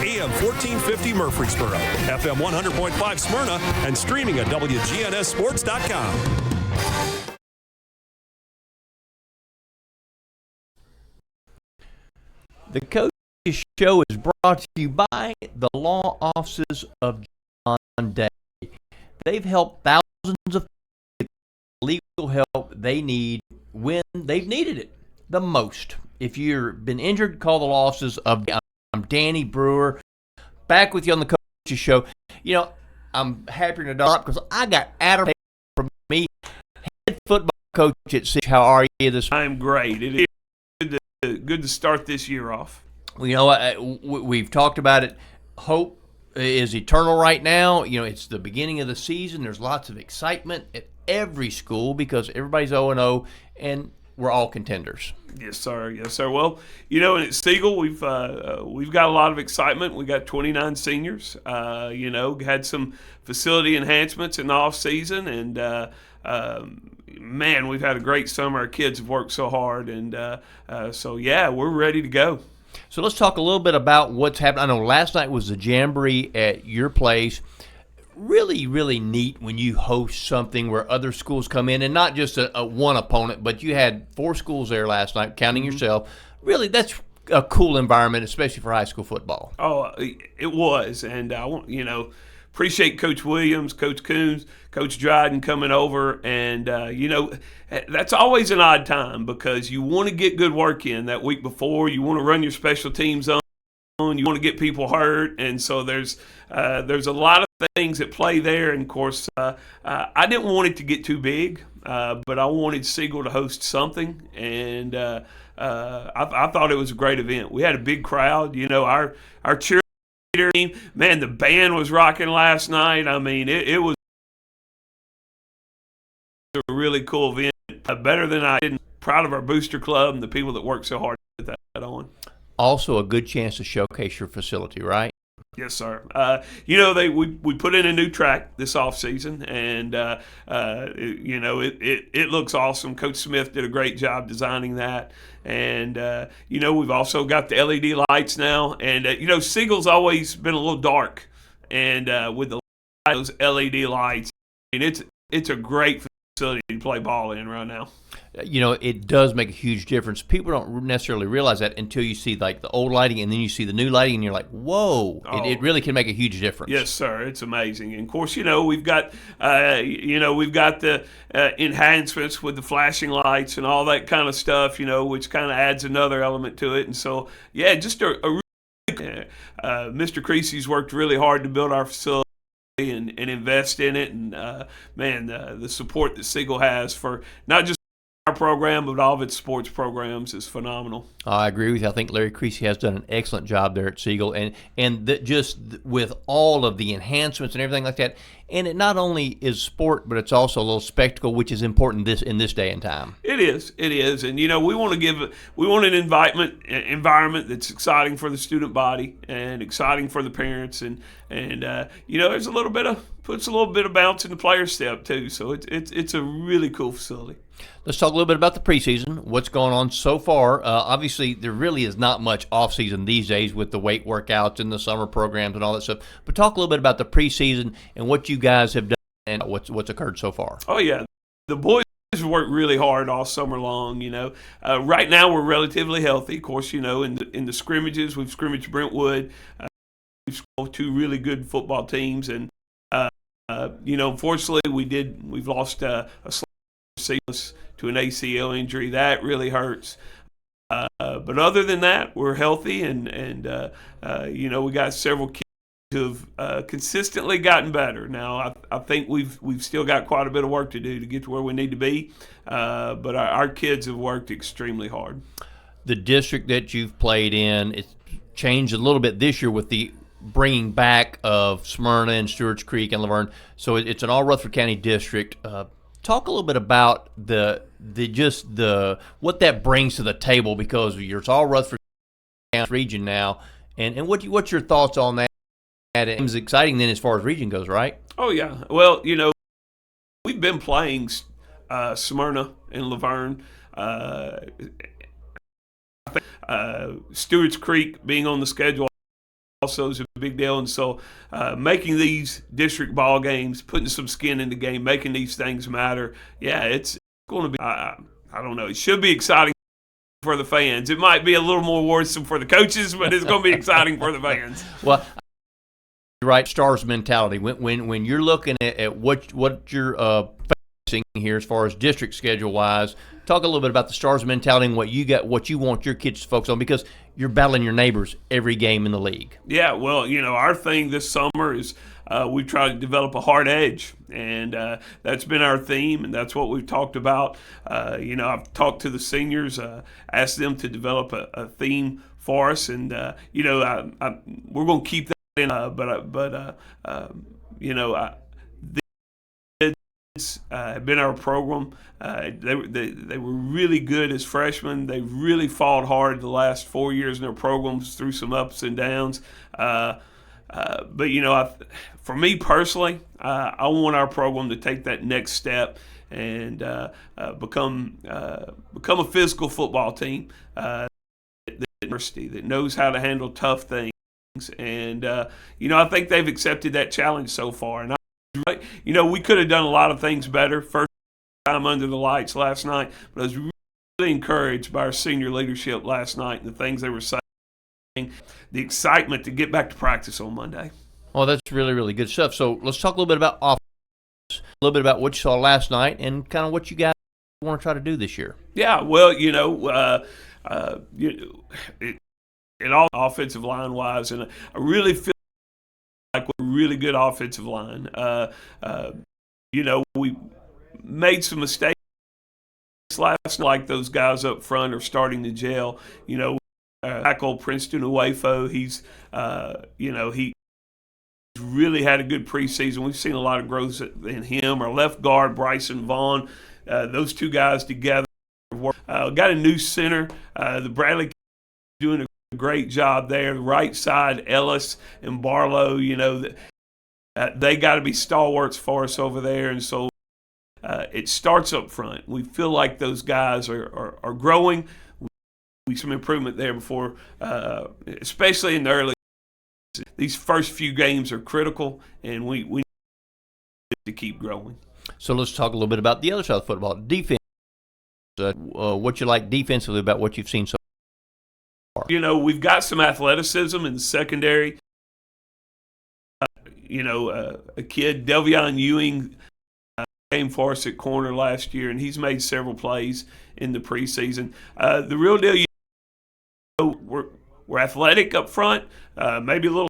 AM 1450 Murfreesboro, FM 100.5 Smyrna, and streaming at WGNSSports.com. The Coach's Show is brought to you by the law offices of John Day. They've helped thousands of people get legal help they need when they've needed it the most. If you've been injured, call the law offices of I'm Danny Brewer, back with you on the Coach's Show. You know, I'm happier than a dog because I got Adam from me, head football coach at Siegel. How are you this morning? I'm great. It is good to start this year off. Well, you know, we've talked about it. Hope is eternal right now. You know, it's the beginning of the season. There's lots of excitement at every school because everybody's 0-0, and we're all contenders. Yes, sir. Yes, sir. Well, you know, and at Siegel, we've got a lot of excitement. We got 29 seniors. You know, had some facility enhancements in the off season, and man, we've had a great summer. Our kids have worked so hard, and so yeah, we're ready to go. So let's talk a little bit about what's happened. I know last night was the jamboree at your place. Really, really neat when you host something where other schools come in, and not just a one opponent, but you had 4 schools there last night, counting yourself. Really, that's a cool environment, especially for high school football. Oh, it was, and I want appreciate Coach Williams, Coach Coons, Coach Dryden coming over, and that's always an odd time because you want to get good work in that week before. You want to run your special teams on. You want to get people hurt, and so there's a lot of things at play there. And of course, I didn't want it to get too big, but I wanted Siegel to host something, and I thought it was a great event. We had a big crowd. You know, our cheerleader team, man, the band was rocking last night. I mean, it was a really cool event, better than I did. Proud of our booster club and the people that worked so hard to put that on. Also a good chance to showcase your facility, right? Yes, sir. We put in a new track this offseason, and it looks awesome. Coach Smith did a great job designing that, and we've also got the LED lights now, and Siegel's always been a little dark, and with those LED lights, I mean, it's a great facility to play ball in right now. You know, it does make a huge difference. People don't necessarily realize that until you see like the old lighting and then you see the new lighting and you're like, whoa, it really can make a huge difference. Yes, sir. It's amazing. And of course, we've got the enhancements with the flashing lights and all that kind of stuff, which kind of adds another element to it. And so, yeah, just a really Mr. Creasy's worked really hard to build our facility and invest in it. And, the support that Siegel has for not just our program, but all of its sports programs is phenomenal. I agree with you. I think Larry Creasy has done an excellent job there at Siegel, and just with all of the enhancements and everything like that. And it not only is sport, but it's also a little spectacle, which is important in this day and time. It is, and we want an environment that's exciting for the student body and exciting for the parents, and there's puts a little bit of bounce in the player step too. So it's a really cool facility. Let's talk a little bit about the preseason, what's going on so far. Obviously, there really is not much off-season these days with the weight workouts and the summer programs and all that stuff. But talk a little bit about the preseason and what you guys have done and what's occurred so far. Oh, yeah. The boys worked really hard all summer long, Right now, we're relatively healthy. Of course, in the scrimmages, we've scrimmaged Brentwood. We've scored 2 really good football teams. And, unfortunately, we've lost a to an ACL injury. That really hurts. But other than that, we're healthy, and we got several kids who have consistently gotten better. Now, I think we've still got quite a bit of work to do to get to where we need to be, but our kids have worked extremely hard. The district that you've played in, it's changed a little bit this year with the bringing back of Smyrna and Stewart's Creek and Laverne. So it's an all Rutherford County district. Talk a little bit about the what that brings to the table, because it's all Rutherford County region now, and what's your thoughts on that? It's exciting then as far as region goes, right? Oh yeah. Well, we've been playing Smyrna and Laverne. Stewart's Creek being on the schedule also is a big deal. And so making these district ball games, putting some skin in the game, making these things matter, yeah, it's going to be, I don't know, it should be exciting for the fans. It might be a little more worrisome for the coaches, but it's going to be exciting for the fans. Well, right, Stars mentality. When you're looking at what you're facing here as far as district schedule wise, talk a little bit about the Stars mentality and what you want your kids to focus on, because you're battling your neighbors every game in the league. Yeah, well, our thing this summer is we've tried to develop a hard edge, and that's been our theme, and that's what we've talked about. I've talked to the seniors, asked them to develop a theme for us, and we're going to keep that in. Have been our program. They were really good as freshmen. They really fought hard the last 4 years in their programs through some ups and downs. For me personally, I want our program to take that next step and become a physical football team that knows how to handle tough things. And I think they've accepted that challenge so far. And we could have done a lot of things better first time under the lights last night, but I was really encouraged by our senior leadership last night and the things they were saying, the excitement to get back to practice on Monday. Oh, that's really, really good stuff. So let's talk a little bit about offense, a little bit about what you saw last night and kind of what you guys want to try to do this year. Yeah, well, in all offensive line wise, and I really feel like we're a really good offensive line. We made some mistakes last, like those guys up front are starting to gel. Tackle Princeton Uwefo, he's really had a good preseason. We've seen a lot of growth in him. Our left guard, Bryson Vaughn, those two guys together. Got a new center, the Bradley kid, doing a great job there. The right side, Ellis and Barlow, they got to be stalwarts for us over there. And so it starts up front. We feel like those guys are growing. We some improvement there before, especially in the early. These first few games are critical, and we need to keep growing. So let's talk a little bit about the other side of football, defense. What you like defensively about what you've seen so far? We've got some athleticism in the secondary. A kid, Delvion Ewing, came for us at corner last year, and he's made several plays in the preseason. The real deal, we're athletic up front, maybe a little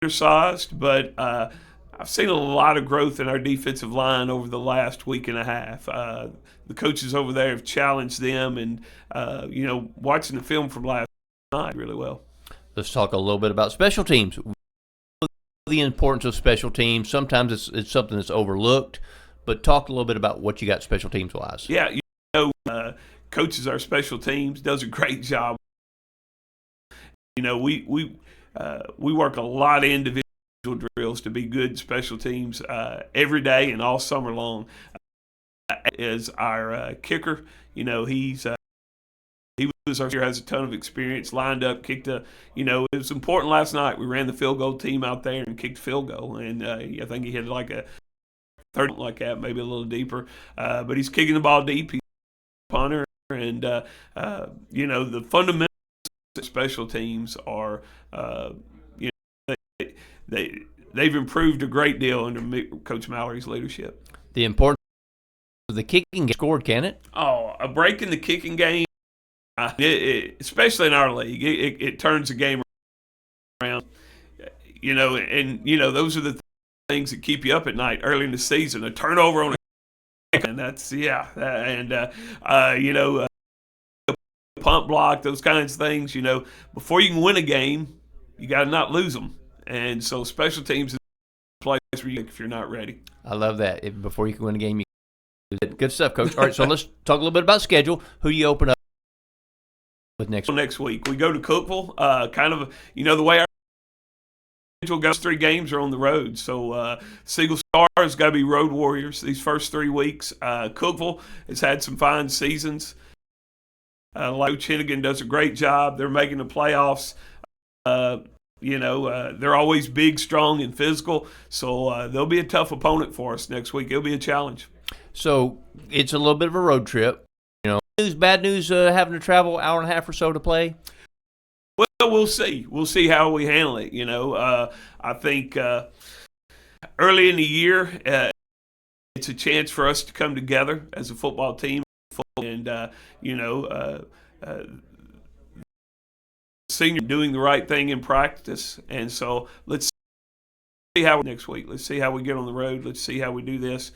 undersized, but I've seen a lot of growth in our defensive line over the last week and a half. The coaches over there have challenged them, and watching the film from last night really well. Let's talk a little bit about special teams. The importance of special teams. Sometimes it's something that's overlooked, but talk a little bit about what you got special teams wise. Yeah, coaches our special teams does a great job. We work a lot of individual drills to be good special teams every day and all summer long. Is our kicker. He was our has a ton of experience, lined up, kicked it was important last night. We ran the field goal team out there and kicked a field goal, and I think he hit like a third like that, maybe a little deeper. But he's kicking the ball deep. He's a punter, and the fundamentals of special teams are they've improved a great deal under Coach Mallory's leadership. The importance of the kicking scored, can it? Oh, a break in the kicking game, especially in our league, it turns the game around. Those are the things that keep you up at night early in the season. A turnover on a kick, and that's punt block, those kinds of things. Before you can win a game, you got to not lose them. And so special teams is a place where you if you're not ready. I love that. Before you can win a game, you can do that. Good stuff, Coach. All right, so let's talk a little bit about schedule. Who do you open up with next week? We go to Cookeville. The way our schedule goes, 3 games are on the road. So Siegel Stars got to be road warriors these first 3 weeks. Cookeville has had some fine seasons. Coach Hennigan does a great job. They're making the playoffs. They're always big, strong, and physical. So they'll be a tough opponent for us next week. It'll be a challenge. So it's a little bit of a road trip. Bad news, having to travel an hour and a half or so to play? Well, we'll see. We'll see how we handle it. I think early in the year, it's a chance for us to come together as a football team. And, senior doing the right thing in practice. And so let's see how next week. Let's see how we get on the road. Let's see how we do this.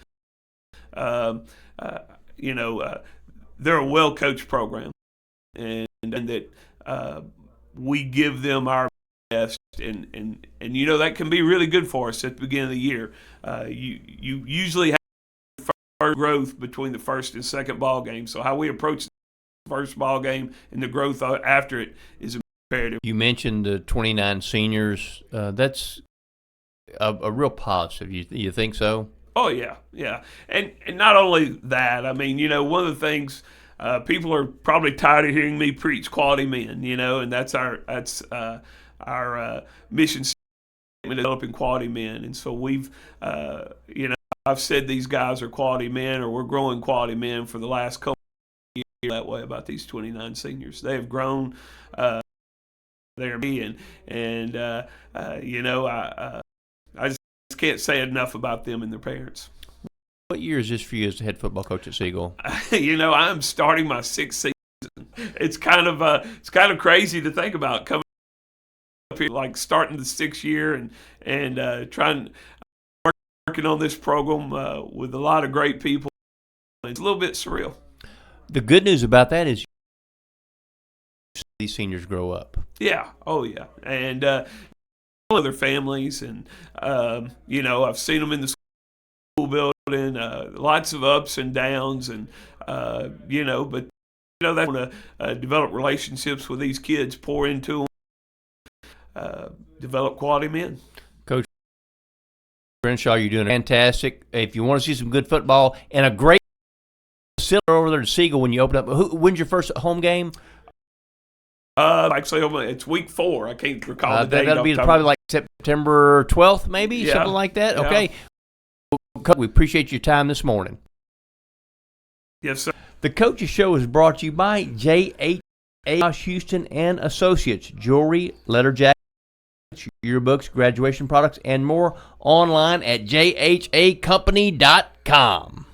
They're a well-coached program, and that we give them our best, and that can be really good for us at the beginning of the year. You usually have growth between the first and second ball game, so how we approach the first ball game and the growth after it is imperative. You mentioned the 29 seniors. That's a real positive. You think so? Oh, yeah. And not only that, I mean, one of the things people are probably tired of hearing me preach quality men, and that's our mission statement, developing quality men. And so we've, I've said these guys are quality men, or we're growing quality men for the last couple of years that way about these 29 seniors. They have grown. They're being, and I just can't say enough about them and their parents. What year is this for you as the head football coach at Siegel? I'm starting my 6th season. It's kind of crazy to think about coming up here, like starting the 6th year and working on this program with a lot of great people. It's a little bit surreal. The good news about that is these seniors grow up. Yeah. Oh, yeah. And their families, and I've seen them in the school building, lots of ups and downs, and but they want to develop relationships with these kids, pour into them, develop quality men. Coach Renshaw, you're doing fantastic. If you want to see some good football and a great facility over there at Siegel when you open up, when's your first home game? Actually, it's week 4. I can't recall the date. That'll be probably like September 12th, maybe, something like that. Yeah. Okay. We appreciate your time this morning. Yes, sir. The Coaches Show is brought to you by JHA Houston and Associates, jewelry, letter jackets, yearbooks, graduation products, and more online at jhacompany.com.